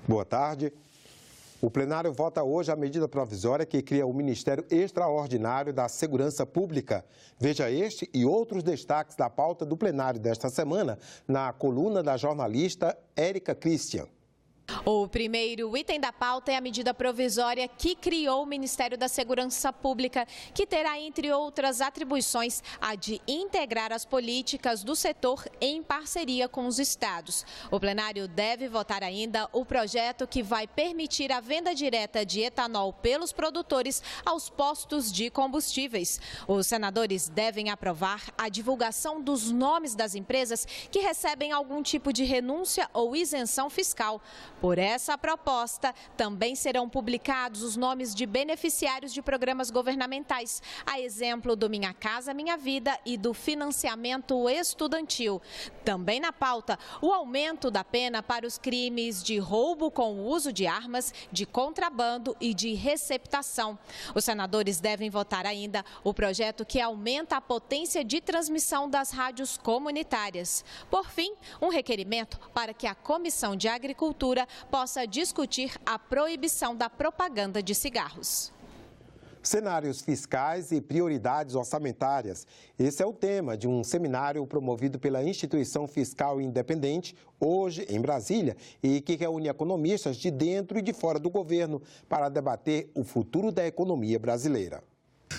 Boa tarde. O plenário vota hoje a medida provisória que cria o Ministério Extraordinário da Segurança Pública. Veja este e outros destaques da pauta do plenário desta semana na coluna da jornalista Érica Christian. O primeiro item da pauta é a medida provisória que criou o Ministério da Segurança Pública, que terá, entre outras atribuições, a de integrar as políticas do setor em parceria com os estados. O plenário deve votar ainda o projeto que vai permitir a venda direta de etanol pelos produtores aos postos de combustíveis. Os senadores devem aprovar a divulgação dos nomes das empresas que recebem algum tipo de renúncia ou isenção fiscal. Por essa proposta, também serão publicados os nomes de beneficiários de programas governamentais, a exemplo do Minha Casa Minha Vida e do financiamento estudantil. Também na pauta, o aumento da pena para os crimes de roubo com o uso de armas, de contrabando e de receptação. Os senadores devem votar ainda o projeto que aumenta a potência de transmissão das rádios comunitárias. Por fim, um requerimento para que a Comissão de Agricultura possa discutir a proibição da propaganda de cigarros. Cenários fiscais e prioridades orçamentárias. Esse é o tema de um seminário promovido pela Instituição Fiscal Independente, hoje em Brasília, e que reúne economistas de dentro e de fora do governo para debater o futuro da economia brasileira.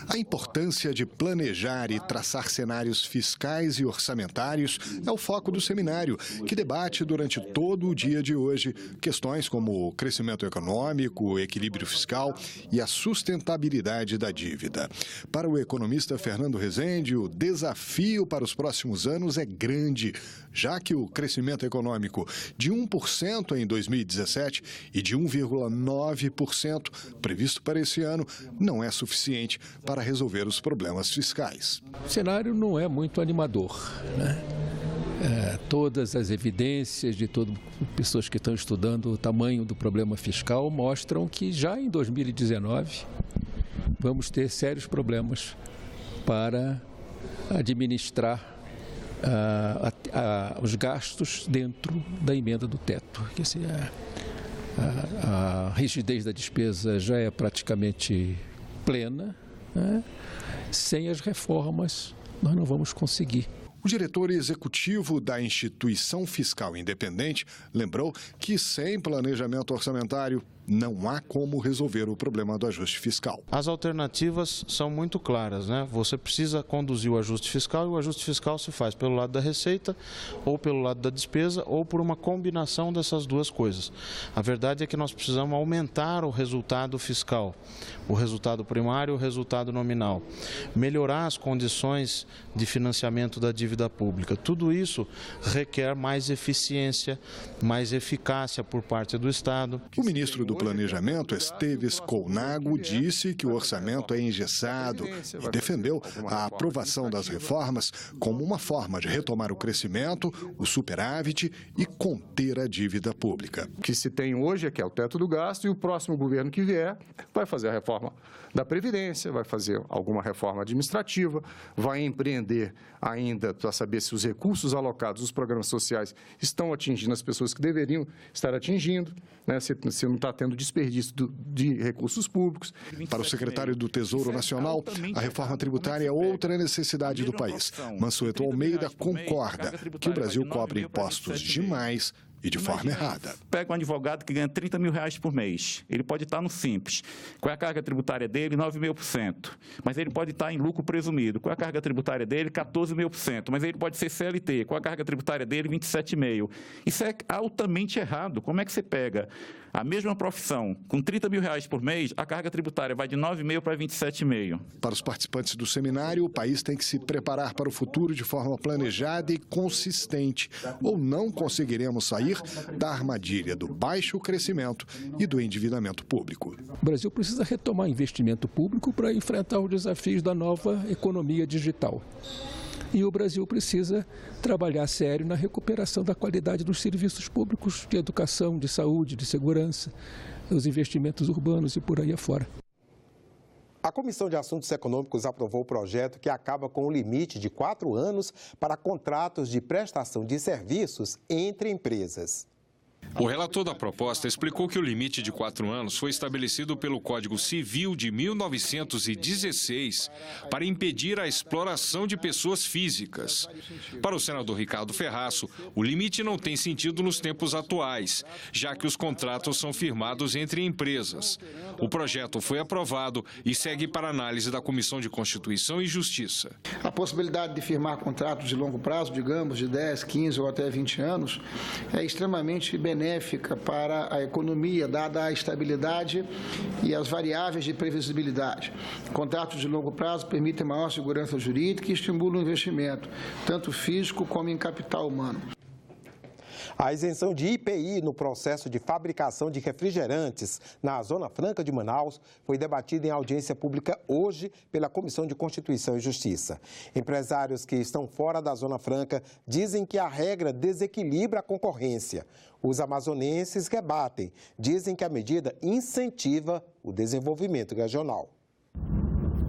A importância de planejar e traçar cenários fiscais e orçamentários é o foco do seminário, que debate durante todo o dia de hoje questões como o crescimento econômico, o equilíbrio fiscal e a sustentabilidade da dívida. Para o economista Fernando Rezende, o desafio para os próximos anos é grande, já que o crescimento econômico de 1% em 2017 e de 1,9% previsto para esse ano não é suficiente para resolver os problemas fiscais. O cenário não é muito animador, né? Todas as evidências de todas as pessoas que estão estudando o tamanho do problema fiscal mostram que já em 2019 vamos ter sérios problemas para administrar os gastos dentro da emenda do teto. Quer dizer, a rigidez da despesa já é praticamente plena. Sem as reformas, nós não vamos conseguir. O diretor executivo da Instituição Fiscal Independente lembrou que sem planejamento orçamentário não há como resolver o problema do ajuste fiscal. As alternativas são muito claras, né? Você precisa conduzir o ajuste fiscal e o ajuste fiscal se faz pelo lado da receita ou pelo lado da despesa ou por uma combinação dessas duas coisas. A verdade é que nós precisamos aumentar o resultado fiscal, o resultado primário e o resultado nominal, melhorar as condições de financiamento da dívida pública. Tudo isso requer mais eficiência, mais eficácia por parte do Estado. O ministro do Planejamento, Esteves Colnago, disse que o orçamento é engessado e defendeu a aprovação das reformas como uma forma de retomar o crescimento, o superávit e conter a dívida pública. O que se tem hoje é que é o teto do gasto e o próximo governo que vier vai fazer a reforma da Previdência, vai fazer alguma reforma administrativa, vai empreender ainda para saber se os recursos alocados nos programas sociais estão atingindo as pessoas que deveriam estar atingindo, né, se não está tendo desperdício de recursos públicos. Para o secretário do Tesouro Nacional, a reforma tributária é outra necessidade do país. Mansueto Almeida concorda que o Brasil cobra impostos demais e de forma errada. Pega um advogado que ganha R$30 mil por mês. Ele pode estar no Simples. Qual é a carga tributária dele? 9,5%. Mas ele pode estar em lucro presumido. Qual é a carga tributária dele? 14,5%. Mas ele pode ser CLT. Qual é a carga tributária dele? 27,5%. Isso é altamente errado. Como é que você pega a mesma profissão com R$30 mil por mês, a carga tributária vai de 9,5% para 27,5%? Para os participantes do seminário, o país tem que se preparar para o futuro de forma planejada e consistente, ou não conseguiremos sair da armadilha do baixo crescimento e do endividamento público. O Brasil precisa retomar investimento público para enfrentar os desafios da nova economia digital. E o Brasil precisa trabalhar sério na recuperação da qualidade dos serviços públicos de educação, de saúde, de segurança, os investimentos urbanos e por aí afora. A Comissão de Assuntos Econômicos aprovou o projeto que acaba com o limite de 4 anos para contratos de prestação de serviços entre empresas. O relator da proposta explicou que o limite de 4 anos foi estabelecido pelo Código Civil de 1916 para impedir a exploração de pessoas físicas. Para o senador Ricardo Ferraço, o limite não tem sentido nos tempos atuais, já que os contratos são firmados entre empresas. O projeto foi aprovado e segue para análise da Comissão de Constituição e Justiça. A possibilidade de firmar contratos de longo prazo, digamos, de 10, 15 ou até 20 anos, é extremamente benéfica para a economia, dada a estabilidade e as variáveis de previsibilidade. Contratos de longo prazo permitem maior segurança jurídica e estimulam o investimento, tanto físico como em capital humano. A isenção de IPI no processo de fabricação de refrigerantes na Zona Franca de Manaus foi debatida em audiência pública hoje pela Comissão de Constituição e Justiça. Empresários que estão fora da Zona Franca dizem que a regra desequilibra a concorrência. Os amazonenses rebatem, dizem que a medida incentiva o desenvolvimento regional.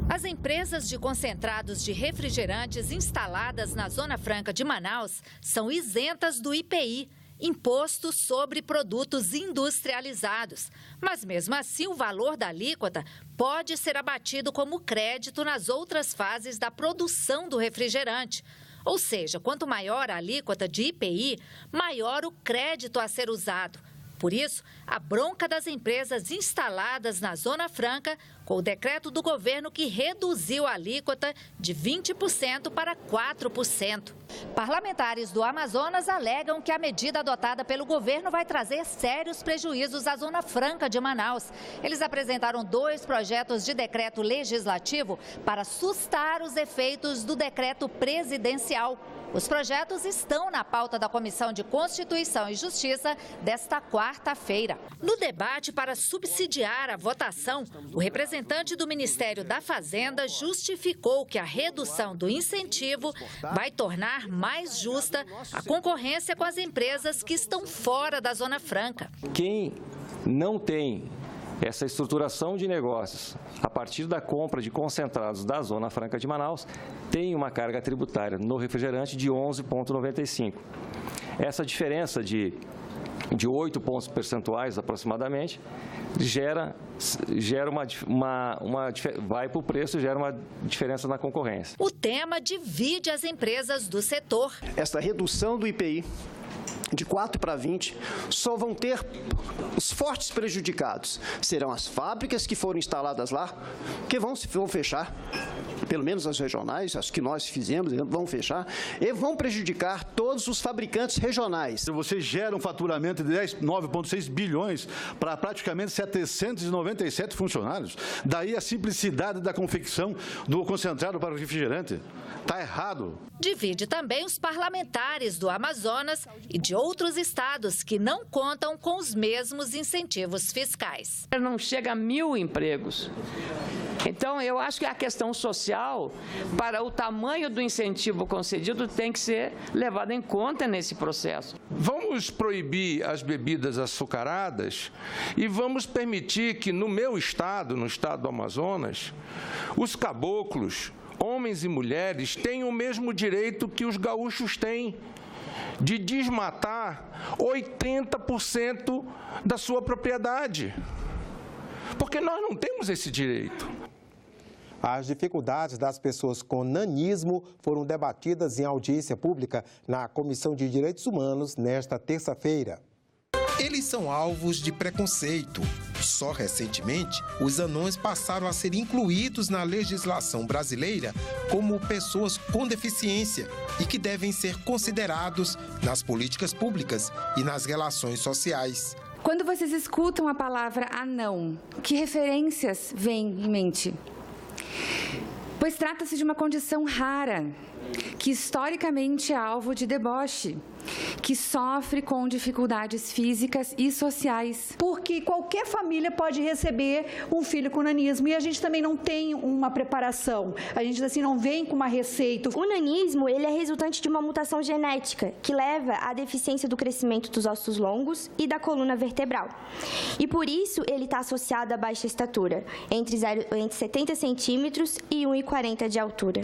As empresas de concentrados de refrigerantes instaladas na Zona Franca de Manaus são isentas do IPI, Imposto sobre Produtos Industrializados. Mas, mesmo assim, o valor da alíquota pode ser abatido como crédito nas outras fases da produção do refrigerante. Ou seja, quanto maior a alíquota de IPI, maior o crédito a ser usado. Por isso, a bronca das empresas instaladas na Zona Franca com o decreto do governo que reduziu a alíquota de 20% para 4%. Parlamentares do Amazonas alegam que a medida adotada pelo governo vai trazer sérios prejuízos à Zona Franca de Manaus. Eles apresentaram 2 projetos de decreto legislativo para sustar os efeitos do decreto presidencial. Os projetos estão na pauta da Comissão de Constituição e Justiça desta quarta-feira. No debate para subsidiar a votação, o representante do Ministério da Fazenda justificou que a redução do incentivo vai tornar mais justa a concorrência com as empresas que estão fora da Zona Franca. Quem não tem essa estruturação de negócios a partir da compra de concentrados da Zona Franca de Manaus tem uma carga tributária no refrigerante de 11,95. Essa diferença de 8 pontos percentuais aproximadamente vai para o preço e gera uma diferença na concorrência. O tema divide as empresas do setor. Essa redução do IPI de 4 para 20, só vão ter os fortes prejudicados. Serão as fábricas que foram instaladas lá, que vão fechar, pelo menos as regionais, as que nós fizemos, vão fechar, e vão prejudicar todos os fabricantes regionais. Você gera um faturamento de 9,6 bilhões para praticamente 797 funcionários. Daí a simplicidade da confecção do concentrado para o refrigerante. Está errado. Divide também os parlamentares do Amazonas e de outros estados que não contam com os mesmos incentivos fiscais. Não chega a 1.000 empregos. Então, eu acho que a questão social, para o tamanho do incentivo concedido, tem que ser levada em conta nesse processo. Vamos proibir as bebidas açucaradas e vamos permitir que no meu estado, no estado do Amazonas, os caboclos, homens e mulheres, tenham o mesmo direito que os gaúchos têm de desmatar 80% da sua propriedade. Porque nós não temos esse direito. As dificuldades das pessoas com nanismo foram debatidas em audiência pública na Comissão de Direitos Humanos nesta terça-feira. Eles são alvos de preconceito. Só recentemente, os anões passaram a ser incluídos na legislação brasileira como pessoas com deficiência e que devem ser considerados nas políticas públicas e nas relações sociais. Quando vocês escutam a palavra anão, que referências vêm em mente? Pois trata-se de uma condição rara, que historicamente é alvo de deboche, que sofre com dificuldades físicas e sociais. Porque qualquer família pode receber um filho com nanismo e a gente também não tem uma preparação, a gente assim não vem com uma receita. O nanismo, ele é resultante de uma mutação genética que leva à deficiência do crescimento dos ossos longos e da coluna vertebral. E por isso ele está associado à baixa estatura, entre 70 centímetros e 1,40 de altura.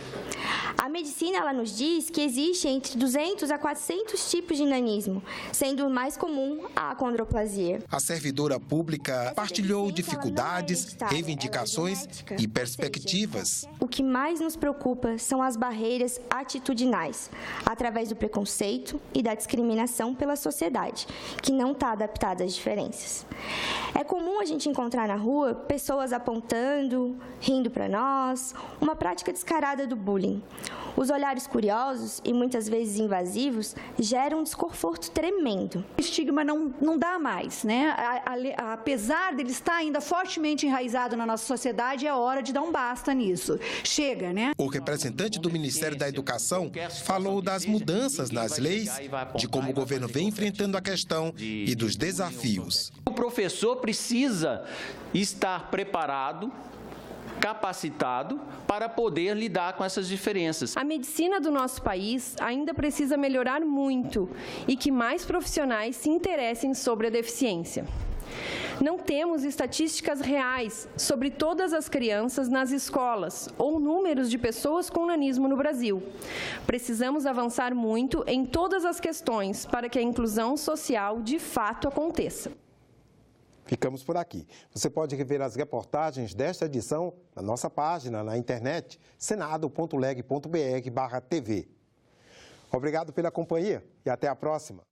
A medicina ela nos diz que existe entre 200 a 400 tipos de nanismo, sendo mais comum a acondroplasia. A servidora pública partilhou dificuldades, reivindicações e perspectivas. O que mais nos preocupa são as barreiras atitudinais, através do preconceito e da discriminação pela sociedade, que não está adaptada às diferenças. É comum a gente encontrar na rua pessoas apontando, rindo para nós, uma prática descarada do bullying. Os olhares curiosos e muitas vezes invasivos geram um desconforto tremendo. O estigma não dá mais, né? Apesar dele estar ainda fortemente enraizado na nossa sociedade, é hora de dar um basta nisso. Chega, né? O representante do Ministério da Educação falou das mudanças nas leis, de como o governo vem enfrentando a questão e dos desafios. O professor precisa estar preparado, capacitado para poder lidar com essas diferenças. A medicina do nosso país ainda precisa melhorar muito e que mais profissionais se interessem sobre a deficiência. Não temos estatísticas reais sobre todas as crianças nas escolas ou números de pessoas com nanismo no Brasil. Precisamos avançar muito em todas as questões para que a inclusão social de fato aconteça. Ficamos por aqui. Você pode rever as reportagens desta edição na nossa página na internet, senado.leg.br/tv. Obrigado pela companhia e até a próxima.